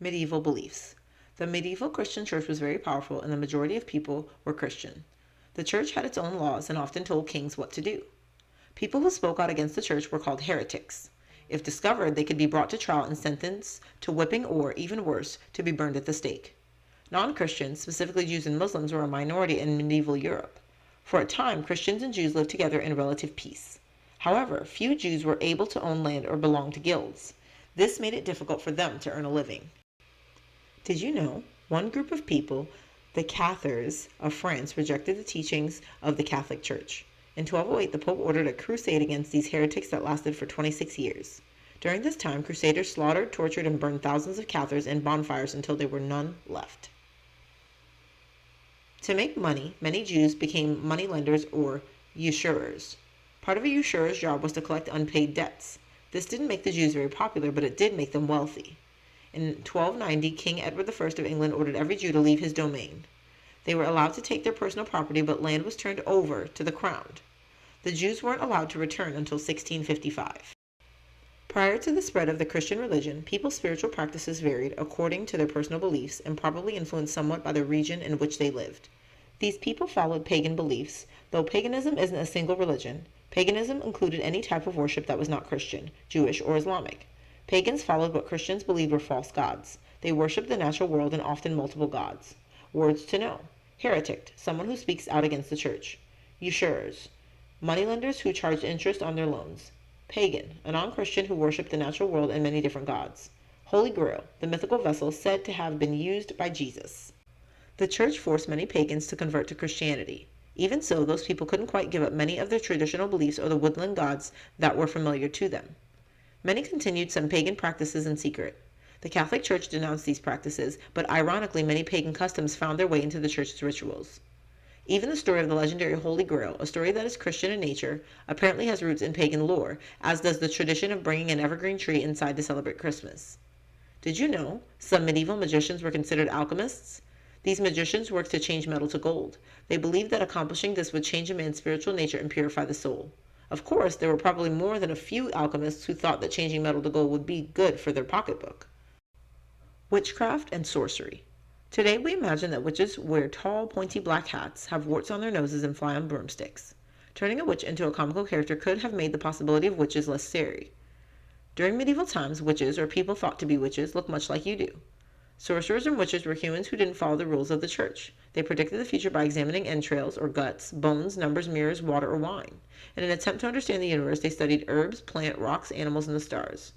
Medieval beliefs. The medieval Christian church was very powerful, and the majority of people were Christian. The church had its own laws and often told kings what to do. People who spoke out against the church were called heretics. If discovered, they could be brought to trial and sentenced to whipping or, even worse, to be burned at the stake. Non-Christians, specifically Jews and Muslims, were a minority in medieval Europe. For a time, Christians and Jews lived together in relative peace. However, few Jews were able to own land or belong to guilds. This made it difficult for them to earn a living. Did you know one group of people, the Cathars of France, rejected the teachings of the Catholic Church? In 1208, the Pope ordered a crusade against these heretics that lasted for 26 years. During this time, crusaders slaughtered, tortured, and burned thousands of Cathars in bonfires until there were none left. To make money, many Jews became moneylenders or usurers. Part of a usurer's job was to collect unpaid debts. This didn't make the Jews very popular, but it did make them wealthy. In 1290, King Edward I of England ordered every Jew to leave his domain. They were allowed to take their personal property, but land was turned over to the crown. The Jews weren't allowed to return until 1655. Prior to the spread of the Christian religion, people's spiritual practices varied according to their personal beliefs and probably influenced somewhat by the region in which they lived. These people followed pagan beliefs, though paganism isn't a single religion. Paganism included any type of worship that was not Christian, Jewish, or Islamic. Pagans followed what Christians believed were false gods. They worshipped the natural world and often multiple gods. Words to know. Heretic, someone who speaks out against the church. Usurers, moneylenders who charged interest on their loans. Pagan, a non-Christian who worshipped the natural world and many different gods. Holy Grail, the mythical vessel said to have been used by Jesus. The church forced many pagans to convert to Christianity. Even so, those people couldn't quite give up many of their traditional beliefs or the woodland gods that were familiar to them. Many continued some pagan practices in secret. The Catholic Church denounced these practices, but ironically many pagan customs found their way into the church's rituals. Even the story of the legendary Holy Grail, a story that is Christian in nature, apparently has roots in pagan lore, as does the tradition of bringing an evergreen tree inside to celebrate Christmas. Did you know some medieval magicians were considered alchemists? These magicians worked to change metal to gold. They believed that accomplishing this would change a man's spiritual nature and purify the soul. Of course, there were probably more than a few alchemists who thought that changing metal to gold would be good for their pocketbook. Witchcraft and sorcery. Today we imagine that witches wear tall, pointy black hats, have warts on their noses, and fly on broomsticks. Turning a witch into a comical character could have made the possibility of witches less scary. During medieval times, witches, or people thought to be witches, looked much like you do. Sorcerers and witches were humans who didn't follow the rules of the church. They predicted the future by examining entrails or guts, bones, numbers, mirrors, water, or wine. In an attempt to understand the universe, they studied herbs, plant, rocks, animals, and the stars.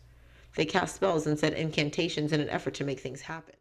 They cast spells and said incantations in an effort to make things happen.